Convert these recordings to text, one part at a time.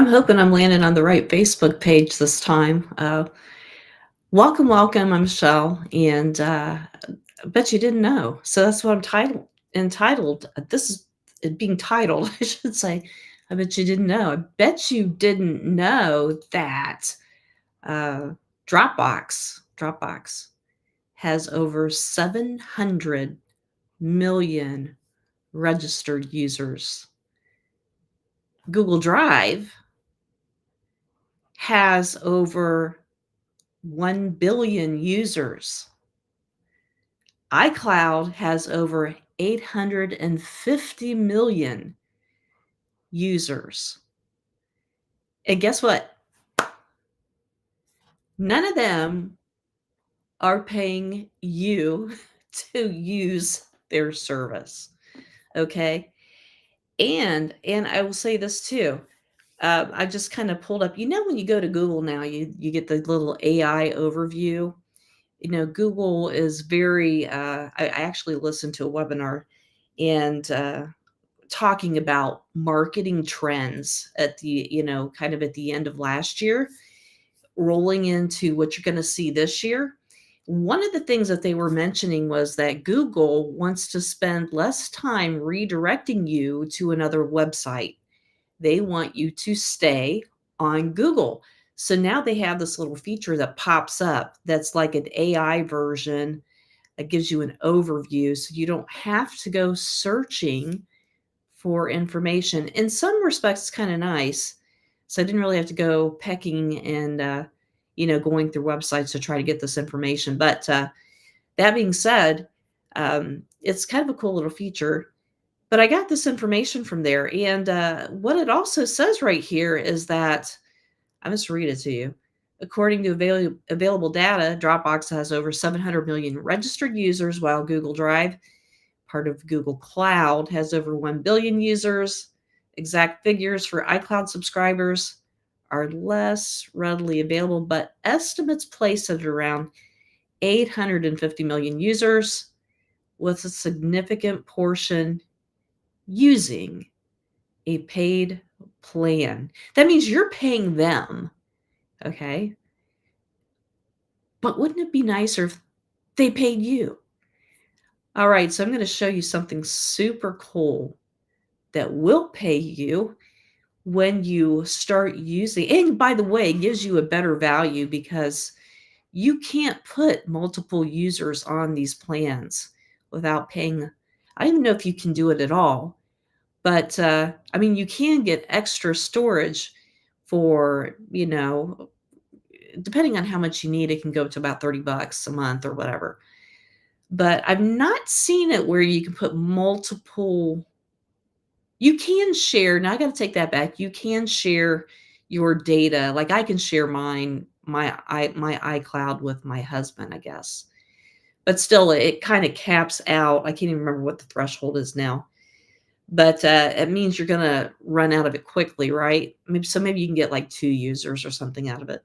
I'm hoping I'm landing on the right Facebook page this time. Welcome, welcome. I'm Michelle, and I bet you didn't know. So that's what I'm entitled. This is it being titled, I should say. I bet you didn't know. I bet you didn't know that uh, Dropbox has over 700 million registered users. Google Drive has over 1 billion users. iCloud has over 850 million users. And guess what? None of them are paying you to use their service. Okay. And I will say this too. I just kind of pulled up, when you go to Google now, you get the little AI overview. Google is very, I actually listened to a webinar and talking about marketing trends at the, kind of at the end of last year, rolling into what you're going to see this year. One of the things that they were mentioning was that Google wants to spend less time redirecting you to another website. They want you to stay on Google. So now they have this little feature that pops up that's like an AI version that gives you an overview. So you don't have to go searching for information. In some respects, it's kind of nice. So I didn't really have to go pecking and, going through websites to try to get this information. But that being said, it's kind of a cool little feature. But I got this information from there. And what it also says right here is that I must read it to you. According to available data, Dropbox has over 700 million registered users, while Google Drive, part of Google Cloud, has over 1 billion users. Exact figures for iCloud subscribers are less readily available, but estimates place it around 850 million users, with a significant portion using a paid plan. That means you're paying them, okay? But wouldn't it be nicer if they paid you? All right, so I'm going to show you something super cool that will pay you when you start using. And by the way, it gives you a better value because you can't put multiple users on these plans without paying. I don't even know if you can do it at all, but I mean, you can get extra storage for, depending on how much you need, it can go to about $30 a month or whatever. But I've not seen it where you can put multiple. You can share. Now I got to take that back. You can share your data. Like I can share my iCloud with my husband, I guess. But still, it kind of caps out. I can't even remember what the threshold is now. But it means you're gonna run out of it quickly, right? Maybe you can get like 2 users or something out of it.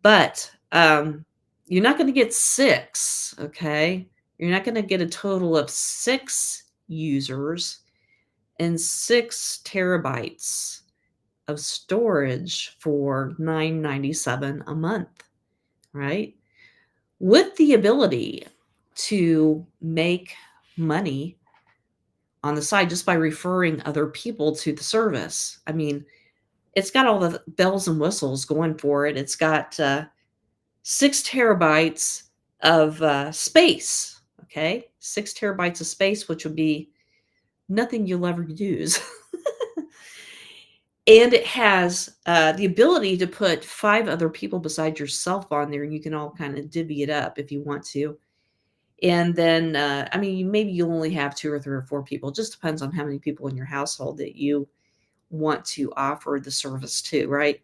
But you're not gonna get 6, okay? You're not gonna get a total of 6 users and 6 terabytes of storage for $9.97 a month, right? With the ability to make money on the side just by referring other people to the service. I mean, it's got all the bells and whistles going for it. It's got 6 terabytes of space. Okay, 6 terabytes of space, which would be nothing you'll ever use. And it has the ability to put 5 other people beside yourself on there, and you can all kind of divvy it up if you want to. And then, I mean, maybe you only have 2 or 3 or 4 people. It just depends on how many people in your household that you want to offer the service to, right?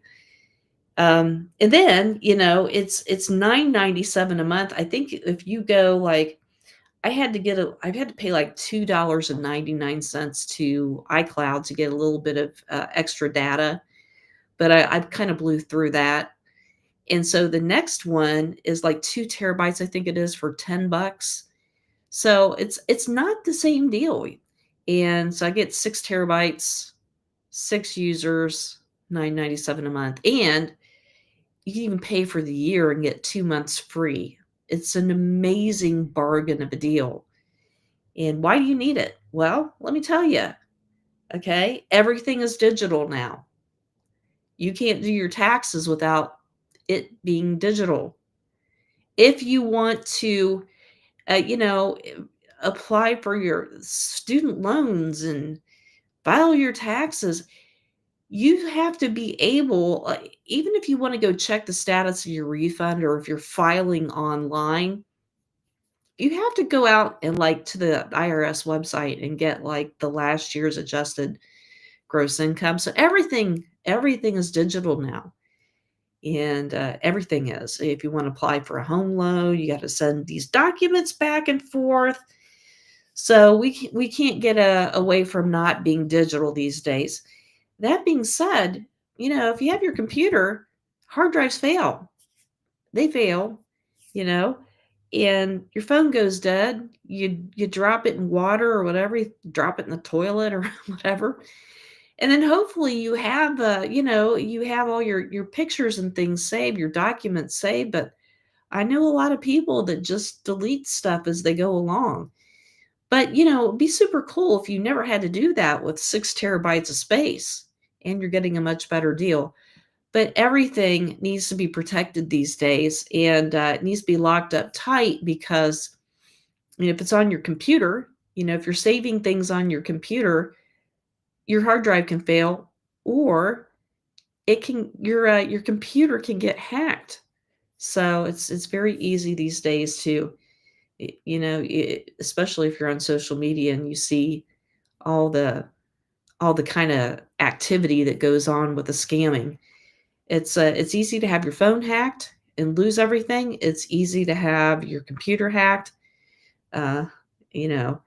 And then, it's $9.97 a month. I think if you go like I've had to pay like $2.99 to iCloud to get a little bit of extra data, but I kind of blew through that. And so the next one is like 2 terabytes, I think it is, for $10. So it's not the same deal. And so I get 6 terabytes, 6 users, $9.97 a month, and you can even pay for the year and get 2 months free. It's an amazing bargain of a deal. And why do you need it? Well, let me tell you, okay? Everything is digital now. You can't do your taxes without it being digital. If you want to, you know, apply for your student loans and file your taxes, you have to be able, even if you want to go check the status of your refund or if you're filing online, you have to go out and like to the IRS website and get like the last year's adjusted gross income. So everything is digital now. And everything is. If you want to apply for a home loan, you got to send these documents back and forth. So we can't get away from not being digital these days. That being said, if you have your computer, hard drives fail. They fail, you know, and your phone goes dead. You drop it in water or whatever, you drop it in the toilet or whatever. And then hopefully you have all your pictures and things saved, your documents saved, but I know a lot of people that just delete stuff as they go along. But, it'd be super cool if you never had to do that with 6 terabytes of space and you're getting a much better deal. But everything needs to be protected these days, and it needs to be locked up tight because if it's on your computer, if you're saving things on your computer, your hard drive can fail, or your computer can get hacked. So it's very easy these days to, especially if you're on social media and you see all the kind of activity that goes on with the scamming. It's easy to have your phone hacked and lose everything. It's easy to have your computer hacked. Uh, you know,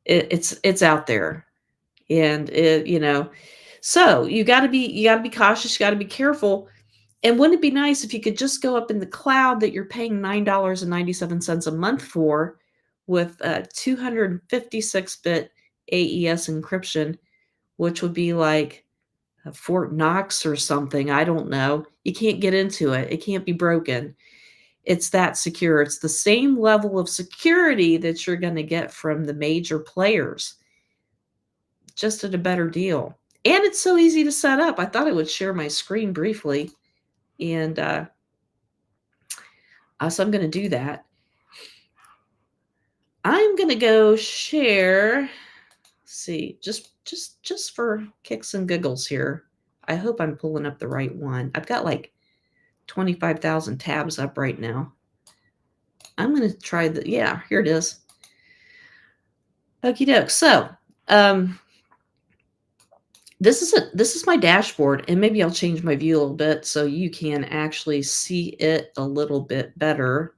it's out there, and so you got to be cautious. You got to be careful. And wouldn't it be nice if you could just go up in the cloud that you're paying $9.97 a month for, with 256-bit AES encryption, which would be like Fort Knox or something. I don't know. You can't get into it. It can't be broken. It's that secure. It's the same level of security that you're going to get from the major players, just at a better deal. And it's so easy to set up. I thought I would share my screen briefly. And so I'm going to do that. I'm going to go share. Let's see, just for kicks and giggles here. I hope I'm pulling up the right one. I've got like 25,000 tabs up right now. I'm going to try yeah, here it is. Okie doke. So, this is my dashboard, and maybe I'll change my view a little bit so you can actually see it a little bit better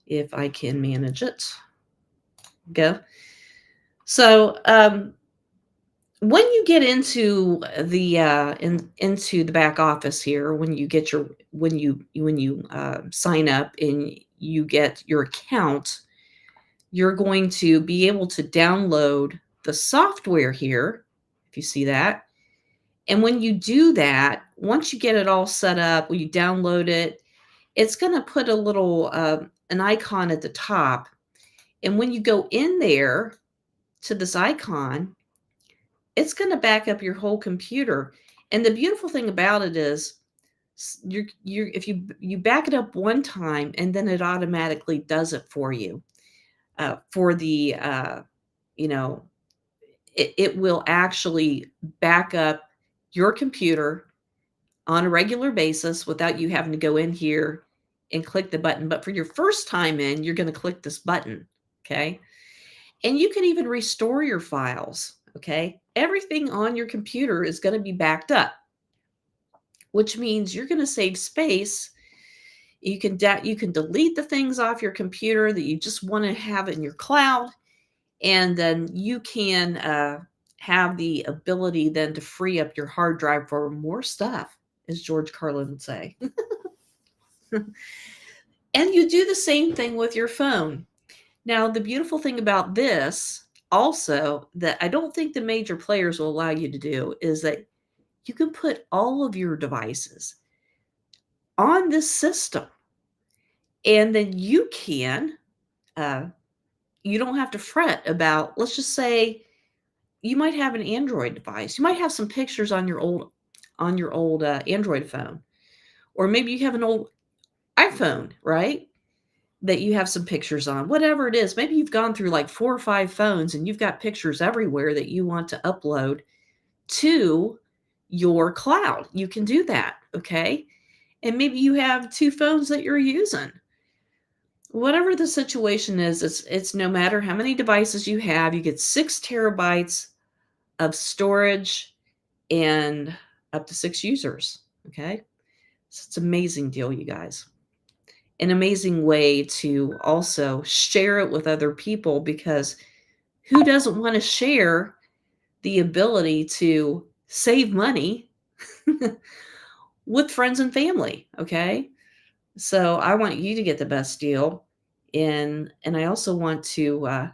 if I can manage it. Go. So, when you get into the into the back office here, when you sign up and you get your account, you're going to be able to download the software here, if you see that. And when you do that, once you get it all set up, when you download it, it's going to put a little an icon at the top. And when you go in there to this icon, it's going to back up your whole computer. And the beautiful thing about it is if you back it up one time, and then it automatically does it for you. For the it will actually back up your computer on a regular basis without you having to go in here and click the button. But for your first time in, you're going to click this button. Okay. And you can even restore your files. Okay. Everything on your computer is going to be backed up, which means you're going to save space. You can delete the things off your computer that you just want to have in your cloud. And then you can have the ability then to free up your hard drive for more stuff, as George Carlin would say. And you do the same thing with your phone. Now, the beautiful thing about this also, that I don't think the major players will allow you to do, is that You can put all of your devices on this system, and then uh, you don't have to fret about, let's just say you might have an Android device. You might have some pictures on your old Android phone, or maybe you have an old iPhone, right? That you have some pictures on, whatever it is. Maybe you've gone through like 4 or 5 phones and you've got pictures everywhere that you want to upload to your cloud. You can do that, okay? And maybe you have 2 phones that you're using. Whatever the situation is, it's no matter how many devices you have, you get 6 terabytes of storage and up to 6 users, okay? So it's an amazing deal, you guys. An amazing way to also share it with other people, because who doesn't want to share the ability to save money with friends and family, okay? So I want you to get the best deal, and I also want to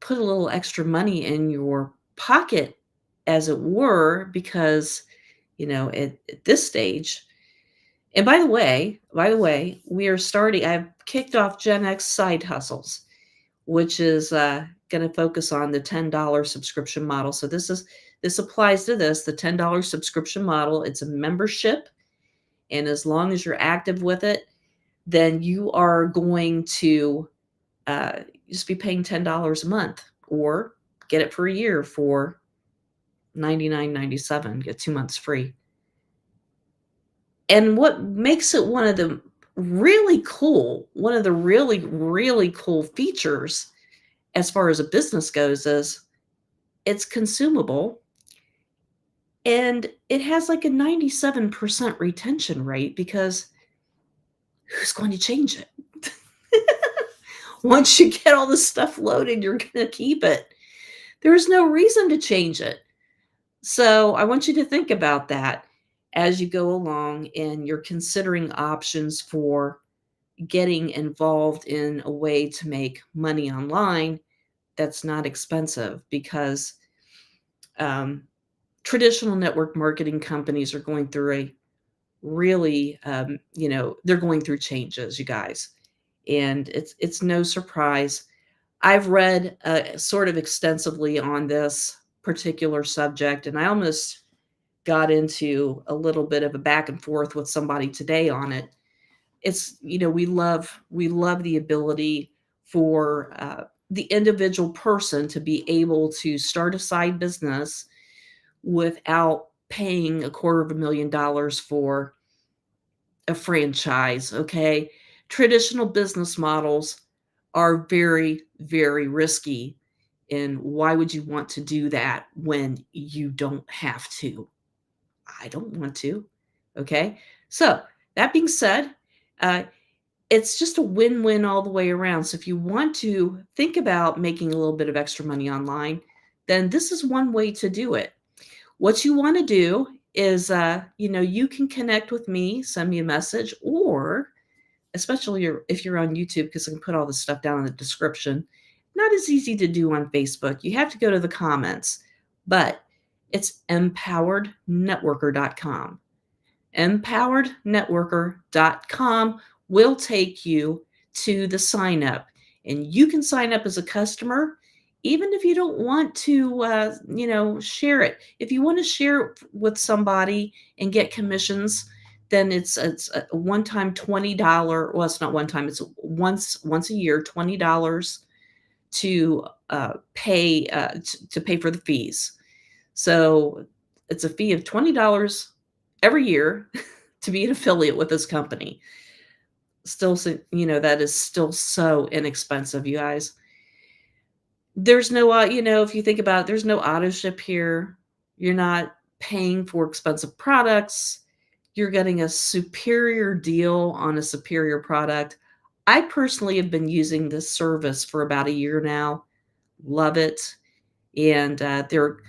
put a little extra money in your pocket, as it were, because at this stage. And by the way, we are starting. I've kicked off Gen X Side Hustles, which is going to focus on the $10 subscription model. So this applies to the $10 subscription model. It's a membership, and as long as you're active with it, then you are going to just be paying $10 a month, or get it for a year for $99.97. Get 2 months free. And what makes it one of the really really cool features as far as a business goes is it's consumable, and it has like a 97% retention rate, because who's going to change it? Once you get all this stuff loaded, you're going to keep it. There's no reason to change it. So I want you to think about that as you go along and you're considering options for getting involved in a way to make money online that's not expensive, because um, traditional network marketing companies are going through a really, they're going through changes, you guys, and it's no surprise. I've read sort of extensively on this particular subject, and I almost got into a little bit of a back and forth with somebody today on it. It's we love the ability for the individual person to be able to start a side business without paying $250,000 for a franchise, okay? Traditional business models are very, very risky. And why would you want to do that when you don't have to? I don't want to. Okay. So, that being said, uh, it's just a win win all the way around. So, if you want to think about making a little bit of extra money online, then this is one way to do it. What you want to do is, you can connect with me, send me a message, or especially if you're on YouTube, because I can put all this stuff down in the description. Not as easy to do on Facebook. You have to go to the comments, but it's empowerednetworker.com. Empowerednetworker.com will take you to the sign up, and you can sign up as a customer even if you don't want to share it. If you want to share it with somebody and get commissions, then it's a one-time $20. Well, it's not one time, it's once a year, $20 to pay for the fees. So it's a fee of $20 every year to be an affiliate with this company. Still, that is still so inexpensive, you guys. There's no, if you think about it, there's no auto ship here. You're not paying for expensive products. You're getting a superior deal on a superior product. I personally have been using this service for about a year now. Love it. And they're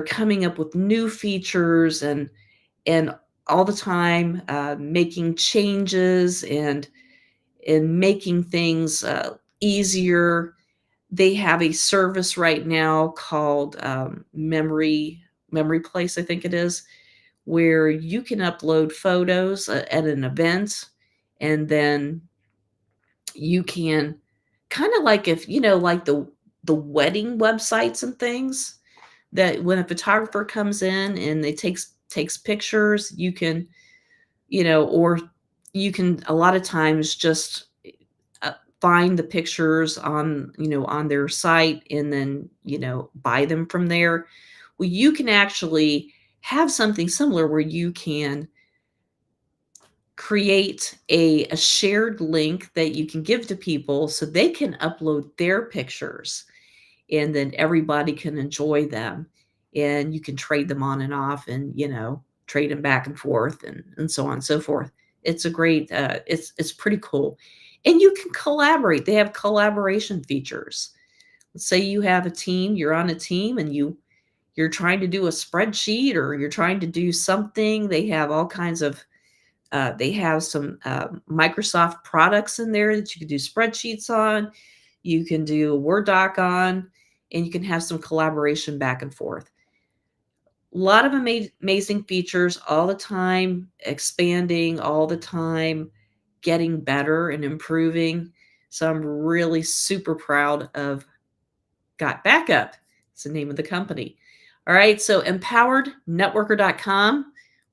coming up with new features, and all the time making changes and making things easier. They have a service right now called memory. memory place, I think it is, where you can upload photos at an event, and then you can kind of like, if you know, like the wedding websites and things, that when a photographer comes in and they takes pictures, you can, or you can a lot of times just uh, find the pictures on, on their site, and then, buy them from there. Well, you can actually have something similar where you can create a shared link that you can give to people so they can upload their pictures, and then everybody can enjoy them, and you can trade them on and off, and trade them back and forth, and so on and so forth. It's a great it's pretty cool. And you can collaborate. They have collaboration features. Let's say you have a team, you're on a team, and you're trying to do a spreadsheet, or you're trying to do something. They have all kinds of they have some Microsoft products in there that you can do spreadsheets on, you can do a Word doc on, and you can have some collaboration back and forth. A lot of amazing features all the time, expanding all the time, getting better and improving. So I'm really super proud of Got Backup. It's the name of the company. All right, so empowerednetworker.com,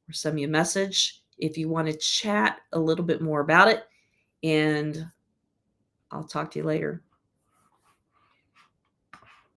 or send me a message if you want to chat a little bit more about it, and I'll talk to you later.